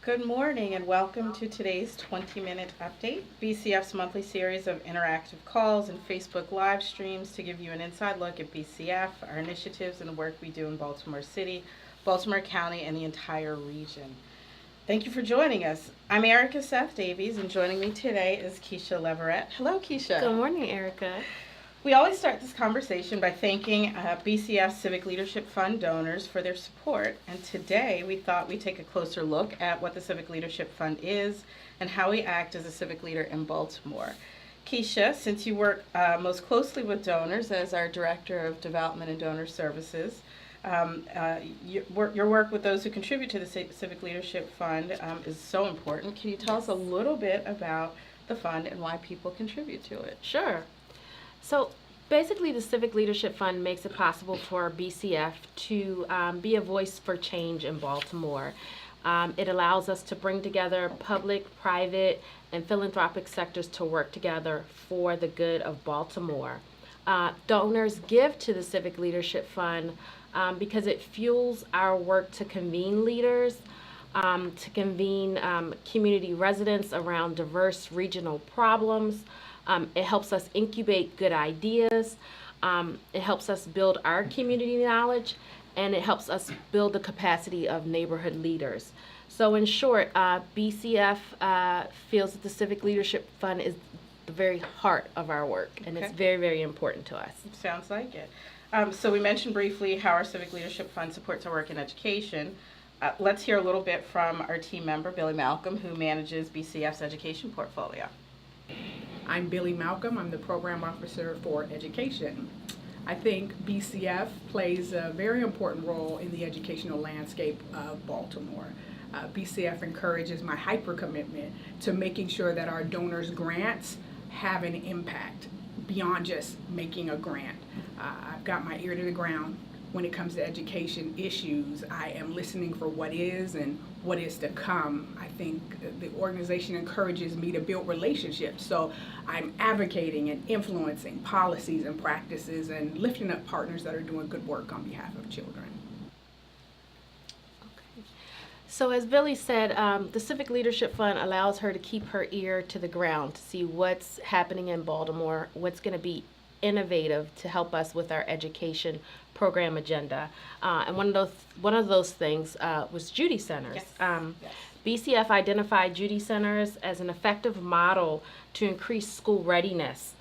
Good morning and welcome to today's 20-minute update, BCF's monthly series of interactive calls and Facebook live streams to give you an inside look at BCF, our initiatives, and the work we do in Baltimore City, Baltimore County, and the entire region. Thank you for joining us. I'm Erica Seth Davies, and joining me today is Keisha Leverett. Hello, Keisha. Good morning, Erica. We always start this conversation by thanking BCF Civic Leadership Fund donors for their support, and today we thought we'd take a closer look at what the Civic Leadership Fund is and how we act as a civic leader in Baltimore. Keisha, since you work most closely with donors as our Director of Development and Donor Services, your work with those who contribute to the Civic Leadership Fund is so important. Can you tell us a little bit about the fund and why people contribute to it? Sure. So basically, the Civic Leadership Fund makes it possible for BCF to be a voice for change in Baltimore. It allows us to bring together public, private, and philanthropic sectors to work together for the good of Baltimore. Donors give to the Civic Leadership Fund because it fuels our work to convene leaders, to convene community residents around diverse regional problems. It helps us incubate good ideas. It helps us build our community knowledge, and it helps us build the capacity of neighborhood leaders. So in short, BCF feels that the Civic Leadership Fund is the very heart of our work, and it's very, very important to us. Sounds like it. So we mentioned briefly how our Civic Leadership Fund supports our work in education. Let's hear a little bit from our team member, Billy Malcolm, who manages BCF's education portfolio. I'm Billy Malcolm. I'm the Program Officer for Education. I think BCF plays a very important role in the educational landscape of Baltimore. BCF encourages my hyper commitment to making sure that our donors' grants have an impact beyond just making a grant. I've got my ear to the ground when it comes to education issues. I am listening for what is and what is to come. I think the organization encourages me to build relationships, so I'm advocating and influencing policies and practices and lifting up partners that are doing good work on behalf of children. Okay. So as Billy said, the Civic Leadership Fund allows her to keep her ear to the ground to see what's happening in Baltimore, what's going to be innovative to help us with our education program agenda. And one of those things was Judy Centers. Yes. BCF identified Judy Centers as an effective model to increase school readiness.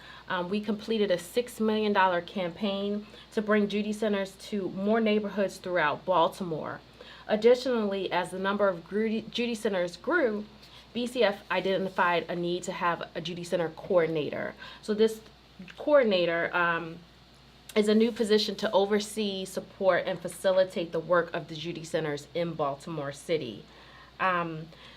We completed a $6 million campaign to bring Judy Centers to more neighborhoods throughout Baltimore. Additionally, as the number of Judy Centers grew, BCF identified a need to have a Judy Center coordinator. So this coordinator is a new position to oversee, support, and facilitate the work of the Judy Centers in Baltimore City.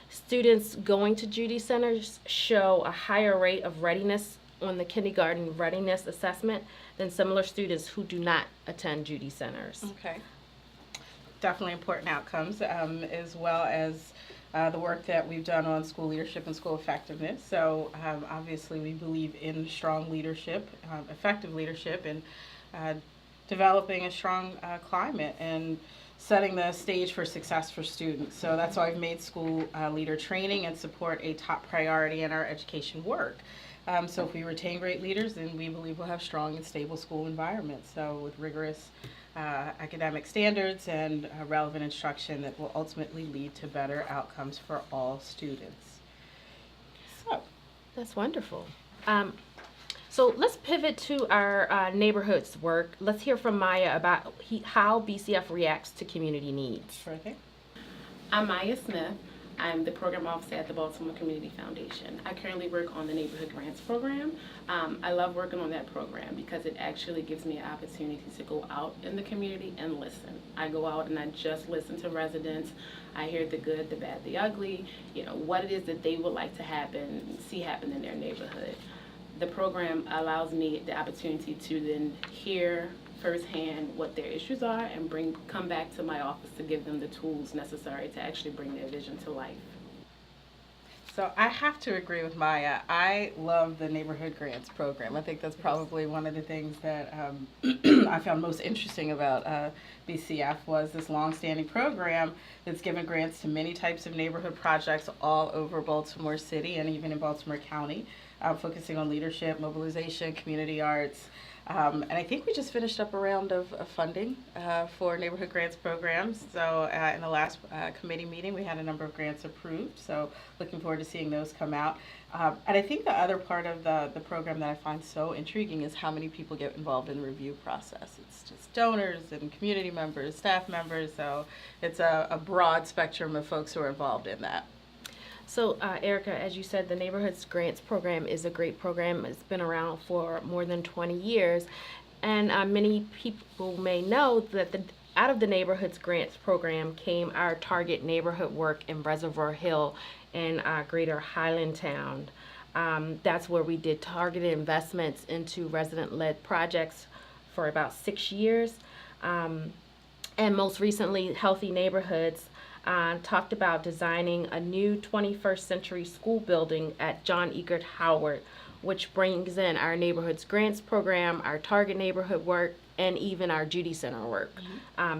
Students going to Judy Centers show a higher rate of readiness on the kindergarten readiness assessment than similar students who do not attend Judy Centers. Okay. Definitely important outcomes, as well as the work that we've done on school leadership and school effectiveness. So obviously we believe in strong leadership, effective leadership, and developing a strong climate and setting the stage for success for students. So that's why I've made school leader training and support a top priority in our education work. So if we retain great leaders, then we believe we'll have strong and stable school environments. So with rigorous academic standards and relevant instruction that will ultimately lead to better outcomes for all students. So that's wonderful. So let's pivot to our neighborhoods work. Let's hear from Maya about how BCF reacts to community needs. Sure thing. I'm Maya Smith. I'm the program officer at the Baltimore Community Foundation. I currently work on the Neighborhood Grants Program. I love working on that program because it actually gives me an opportunity to go out in the community and listen. I go out and I just listen to residents. I hear the good, the bad, the ugly, what it is that they would like to see happen in their neighborhood. The program allows me the opportunity to then hear firsthand what their issues are and come back to my office to give them the tools necessary to actually bring their vision to life. So I have to agree with Maya. I love the neighborhood grants program. I think that's probably one of the things that I found most interesting about BCF was this longstanding program that's given grants to many types of neighborhood projects all over Baltimore City and even in Baltimore County, focusing on leadership, mobilization, community arts. And I think we just finished up a round of funding for neighborhood grants programs. So in the last committee meeting, we had a number of grants approved. So looking forward to seeing those come out. And I think the other part of the program that I find so intriguing is how many people get involved in the review process. It's just donors and community members, staff members. So it's a broad spectrum of folks who are involved in that. So, Erica, as you said, the Neighborhoods Grants Program is a great program. It's been around for more than 20 years. And many people may know that out of the Neighborhoods Grants Program came our target neighborhood work in Reservoir Hill and Greater Highlandtown. That's where we did targeted investments into resident-led projects for about 6 years. And most recently, Healthy Neighborhoods talked about designing a new 21st century school building at John Eagert Howard, which brings in our Neighborhoods Grants Program, our Target Neighborhood work, and even our Judy Center work.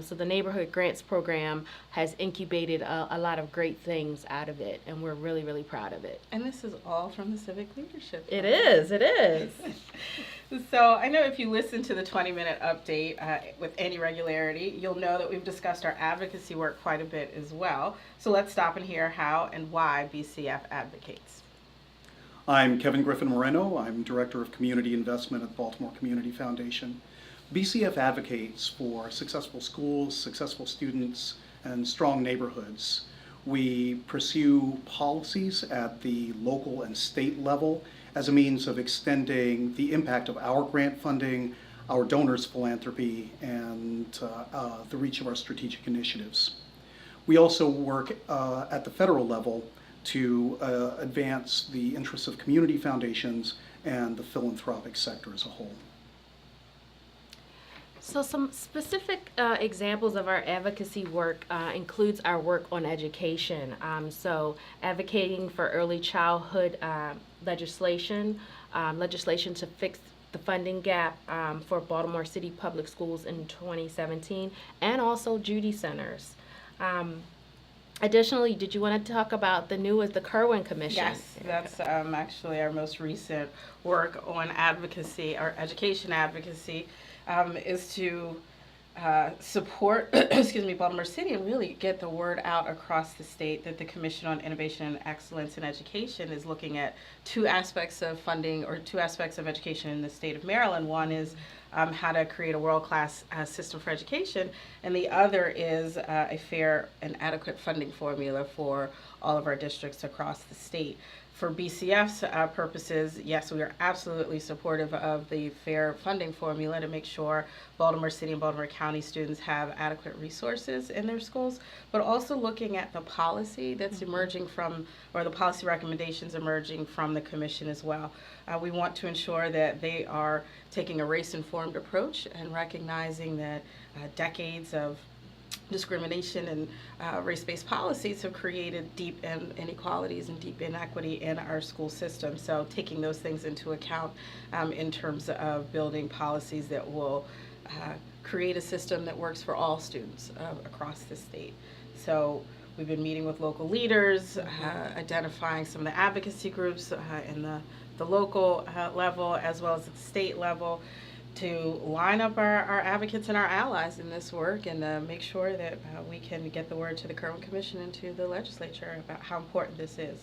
So the Neighborhood Grants Program has incubated a lot of great things out of it, and we're really, really proud of it. And this is all from the Civic Leadership. It is. So I know if you listen to the 20-minute update with any regularity, you'll know that we've discussed our advocacy work quite a bit as well. So let's stop and hear how and why BCF advocates. I'm Kevin Griffin Moreno. I'm Director of Community Investment at the Baltimore Community Foundation. BCF advocates for successful schools, successful students, and strong neighborhoods. We pursue policies at the local and state level as a means of extending the impact of our grant funding, our donors' philanthropy, and the reach of our strategic initiatives. We also work at the federal level to advance the interests of community foundations and the philanthropic sector as a whole. So some specific examples of our advocacy work includes our work on education. So advocating for early childhood legislation to fix the funding gap for Baltimore City Public Schools in 2017, and also Judy Centers. Additionally, did you want to talk about the Kerwin Commission? Yes, that's actually our most recent work on advocacy, or education advocacy, is to support, Baltimore City and really get the word out across the state that the Commission on Innovation and Excellence in Education is looking at two aspects of funding or two aspects of education in the state of Maryland. One is how to create a world-class system for education, and the other is a fair and adequate funding formula for all of our districts across the state. For BCF's purposes, yes, we are absolutely supportive of the fair funding formula to make sure Baltimore City and Baltimore County students have adequate resources in their schools, but also looking at the policy that's emerging from, or the policy recommendations emerging from the Commission as well. We want to ensure that they are taking a race-informed approach and recognizing that decades of discrimination and race-based policies have created deep inequalities and deep inequity in our school system. So taking those things into account in terms of building policies that will create a system that works for all students across the state. So we've been meeting with local leaders, identifying some of the advocacy groups in the local level as well as at the state level, to line up our advocates and our allies in this work and make sure that we can get the word to the Kerwin Commission and to the legislature about how important this is.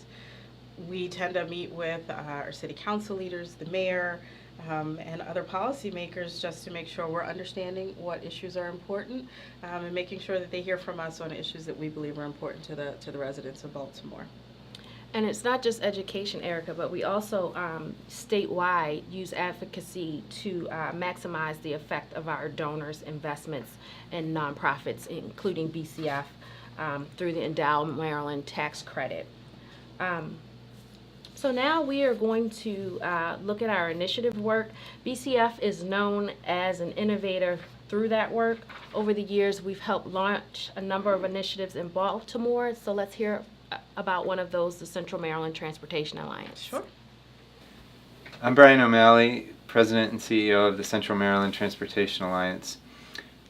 We tend to meet with our city council leaders, the mayor, and other policymakers just to make sure we're understanding what issues are important and making sure that they hear from us on issues that we believe are important to the residents of Baltimore. And it's not just education, Erica, but we also statewide use advocacy to maximize the effect of our donors' investments in nonprofits, including BCF, through the Endowed Maryland tax credit. So now we are going to look at our initiative work. BCF is known as an innovator through that work. Over the years, we've helped launch a number of initiatives in Baltimore, so let's hear about one of those, the Central Maryland Transportation Alliance. Sure. I'm Brian O'Malley, President and CEO of the Central Maryland Transportation Alliance.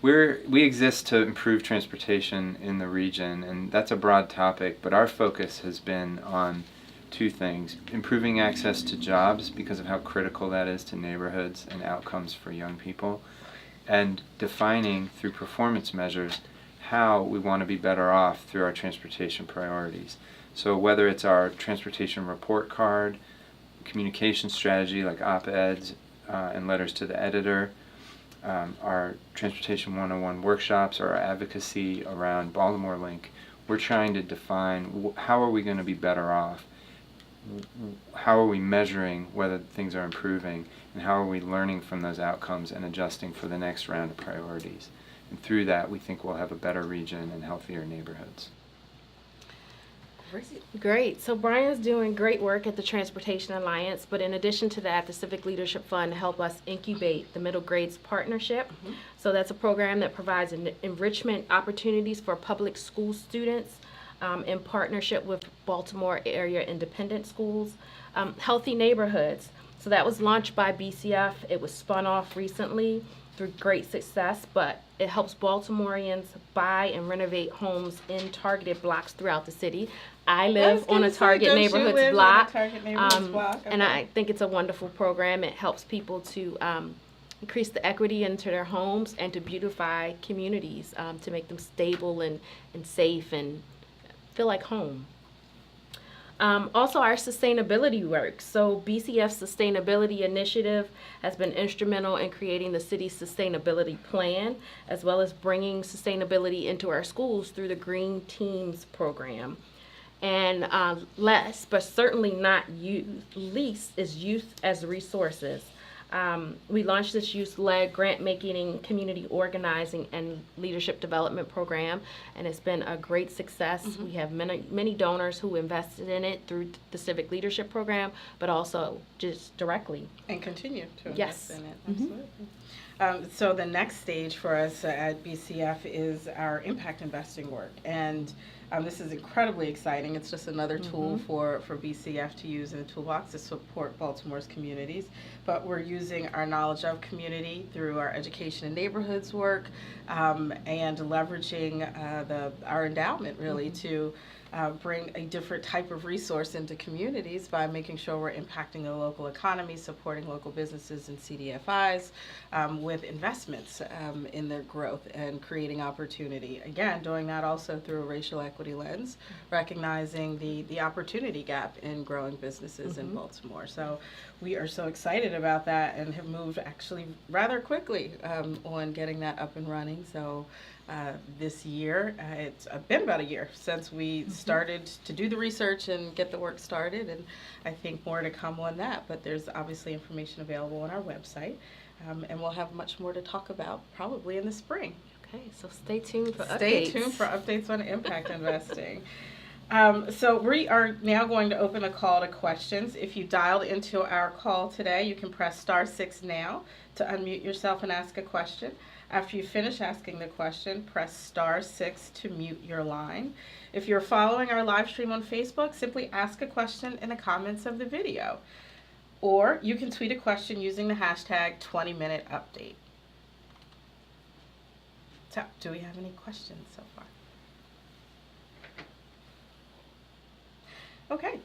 We exist to improve transportation in the region, and that's a broad topic, but our focus has been on two things: improving access to jobs because of how critical that is to neighborhoods and outcomes for young people, and defining through performance measures how we want to be better off through our transportation priorities. So whether it's our transportation report card, communication strategy like op-eds and letters to the editor, our Transportation 101 workshops, or our advocacy around Baltimore Link, we're trying to define how are we going to be better off, how are we measuring whether things are improving, and how are we learning from those outcomes and adjusting for the next round of priorities. And through that, we think we'll have a better region and healthier neighborhoods. Great. So Brian's doing great work at the Transportation Alliance, but in addition to that, the Civic Leadership Fund helped us incubate the Middle Grades Partnership. So that's a program that provides enrichment opportunities for public school students in partnership with Baltimore area independent schools. Healthy Neighborhoods. So that was launched by BCF. It was spun off recently through great success, but it helps Baltimoreans buy and renovate homes in targeted blocks throughout the city. I live on a Target Neighborhoods block, and I think it's a wonderful program. It helps people to increase the equity into their homes and to beautify communities, to make them stable and safe and feel like home. Also, our sustainability work. So BCF's sustainability initiative has been instrumental in creating the city's sustainability plan, as well as bringing sustainability into our schools through the Green Teams program. And last, but certainly not least, is Youth as Resources. We launched this youth-led grant-making, community organizing, and leadership development program, and it's been a great success. We have many donors who invested in it through the Civic Leadership Program, but also just directly. And continue to Yes. invest in it. Absolutely. So the next stage for us at BCF is our impact investing work, and this is incredibly exciting. It's just another tool for BCF to use in the toolbox to support Baltimore's communities. But we're using our knowledge of community through our education and neighborhoods work, and leveraging our endowment really to bring a different type of resource into communities by making sure we're impacting the local economy, supporting local businesses and CDFIs with investments in their growth and creating opportunity. Again, doing that also through a racial equity lens, recognizing the opportunity gap in growing businesses in Baltimore. So we are so excited about that and have moved actually rather quickly on getting that up and running. So this year, it's been about a year since we started to do the research and get the work started, and I think more to come on that, but there's obviously information available on our website, and we'll have much more to talk about probably in the spring. Okay, so stay tuned for updates. Stay tuned for updates on impact investing. So we are now going to open a call to questions. If you dialed into our call today, you can press *6 now to unmute yourself and ask a question. After you finish asking the question, press *6 to mute your line. If you're following our live stream on Facebook, simply ask a question in the comments of the video. Or you can tweet a question using the hashtag 20MinuteUpdate. So, do we have any questions so far? Okay,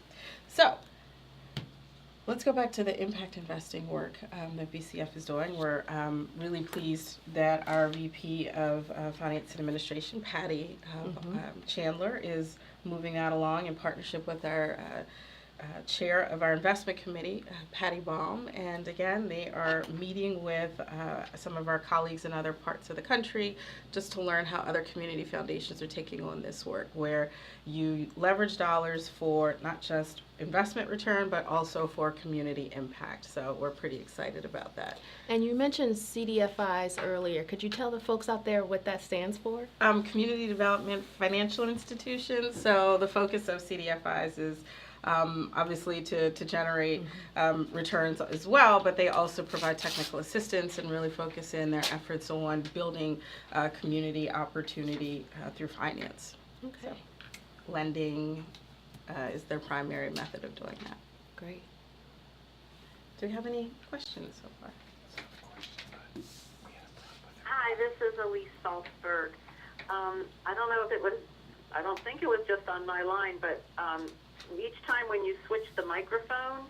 so let's go back to the impact investing work that BCF is doing. We're really pleased that our VP of Finance and Administration, Patty Chandler, is moving that along in partnership with our chair of our investment committee, Patty Baum. And again, they are meeting with some of our colleagues in other parts of the country just to learn how other community foundations are taking on this work, where you leverage dollars for not just investment return, but also for community impact. So we're pretty excited about that. And you mentioned CDFIs earlier. Could you tell the folks out there what that stands for? Community Development Financial Institutions. So the focus of CDFIs is obviously to generate returns as well, but they also provide technical assistance and really focus in their efforts on building community opportunity through finance. Okay. So, lending, is their primary method of doing that. Great. Do we have any questions so far? Hi, this is Elise Salzberg. I don't know if it was, I don't think it was just on my line, but each time when you switched the microphone,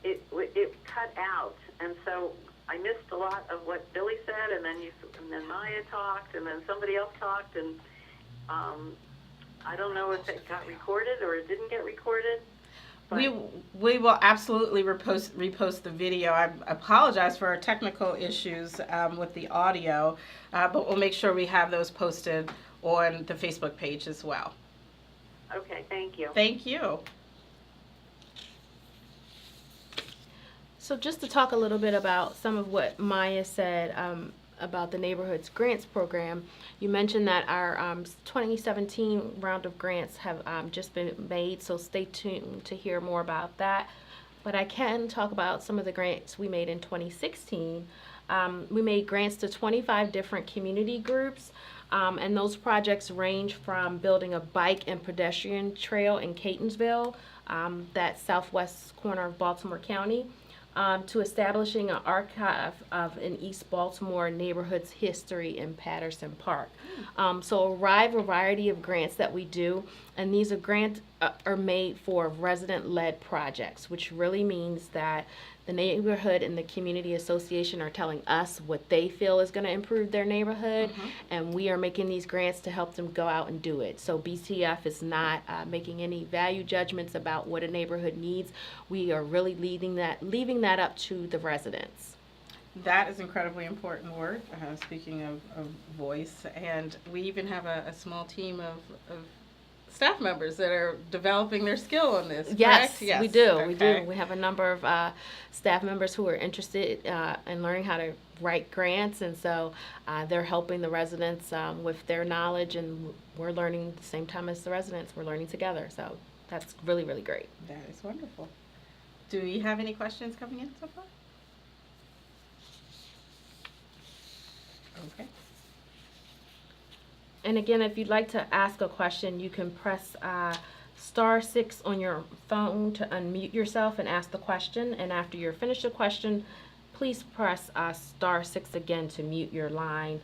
it cut out, and so I missed a lot of what Billy said, and then Maya talked, and then somebody else talked, and I don't know if it got recorded or it didn't get recorded. We will absolutely repost the video. I apologize for our technical issues with the audio, but we'll make sure we have those posted on the Facebook page as well. Okay, thank you. Thank you. So just to talk a little bit about some of what Maya said about the Neighborhoods Grants Program, you mentioned that our 2017 round of grants have just been made, so stay tuned to hear more about that. But I can talk about some of the grants we made in 2016. We made grants to 25 different community groups, and those projects range from building a bike and pedestrian trail in Catonsville, that southwest corner of Baltimore County, to establishing an archive of an East Baltimore neighborhood's history in Patterson Park. So a wide variety of grants that we do, and these grants are made for resident-led projects, which really means that the neighborhood and the community association are telling us what they feel is going to improve their neighborhood, and we are making these grants to help them go out and do it. So BCF is not making any value judgments about what a neighborhood needs. We are really leaving that up to the residents. That is incredibly important work, speaking of voice. And we even have a small team of staff members that are developing their skill on this, Yes, correct? we do. Okay. We do. We have a number of staff members who are interested in learning how to write grants, and so they're helping the residents with their knowledge, and we're learning at the same time as the residents. We're learning together, so that's really, really great. That is wonderful. Do we have any questions coming in so far? Okay. And again, if you'd like to ask a question, you can press *6 on your phone to unmute yourself and ask the question. And after you're finished the question, please press *6 again to mute your line.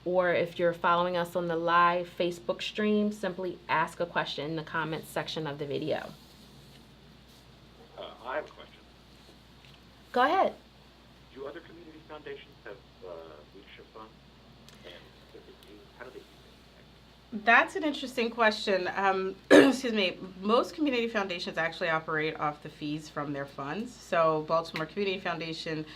Or if you're following us on the live Facebook stream, simply ask a question in the comments section of the video. I have a question. Go ahead. Do other community foundations have leadership funds? And if they do, how do they use it? That's an interesting question. Excuse me. Most community foundations actually operate off the fees from their funds. So Baltimore Community Foundation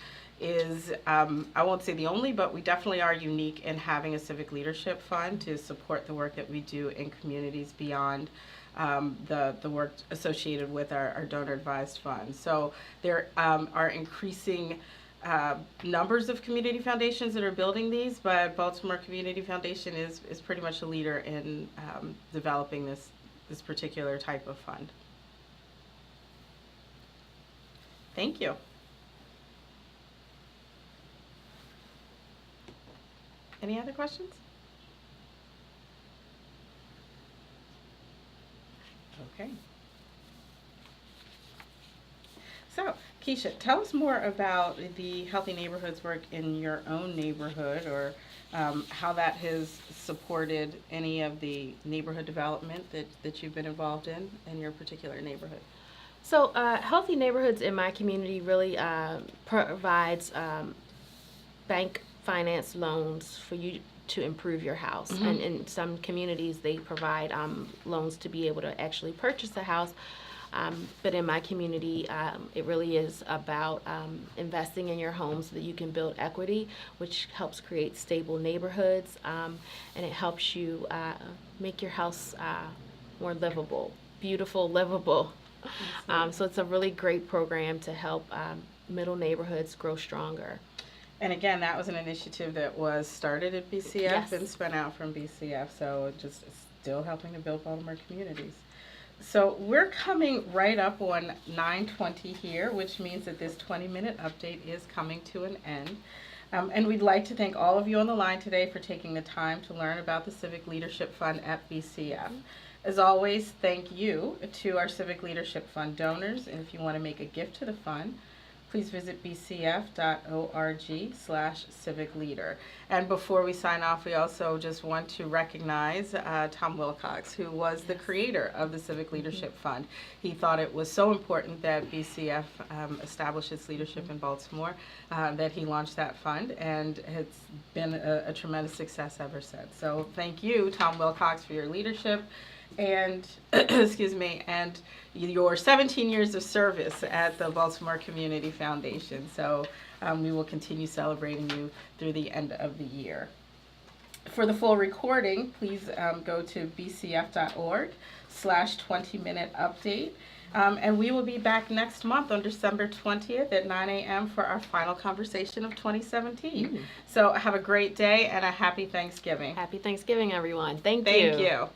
is, I won't say the only, but we definitely are unique in having a civic leadership fund to support the work that we do in communities beyond the work associated with our donor advised funds. So there are increasing numbers of community foundations that are building these, but Baltimore Community Foundation is pretty much a leader in developing this particular type of fund. Thank you. Any other questions? Okay. So, Keisha, tell us more about the Healthy Neighborhoods work in your own neighborhood, or how that has supported any of the neighborhood development that you've been involved in your particular neighborhood. So Healthy Neighborhoods in my community really provides bank finance loans for you to improve your house. And in some communities, they provide loans to be able to actually purchase a house. But in my community, it really is about investing in your home so that you can build equity, which helps create stable neighborhoods, and it helps you make your house more livable, beautiful, livable. So it's a really great program to help middle neighborhoods grow stronger. And again, that was an initiative that was started at BCF Yes. and spun out from BCF, so just still helping to build Baltimore communities. So we're coming right up on 9:20 here, which means that this 20-minute update is coming to an end. And we'd like to thank all of you on the line today for taking the time to learn about the Civic Leadership Fund at BCF. As always, thank you to our Civic Leadership Fund donors. And if you want to make a gift to the fund, please visit bcf.org/civicleader. And before we sign off, we also just want to recognize Tom Wilcox, who was the creator of the Civic Leadership Fund. He thought it was so important that BCF establish its leadership in Baltimore that he launched that fund, and it's been a tremendous success ever since. So thank you, Tom Wilcox, for your leadership and excuse me, and your 17 years of service at the Baltimore Community Foundation. So we will continue celebrating you through the end of the year. For the full recording, please go to bcf.org/20-minute update. And we will be back next month on December 20th at 9 a.m. for our final conversation of 2017. So have a great day and a happy Thanksgiving. Happy Thanksgiving, everyone. Thank you. Thank you.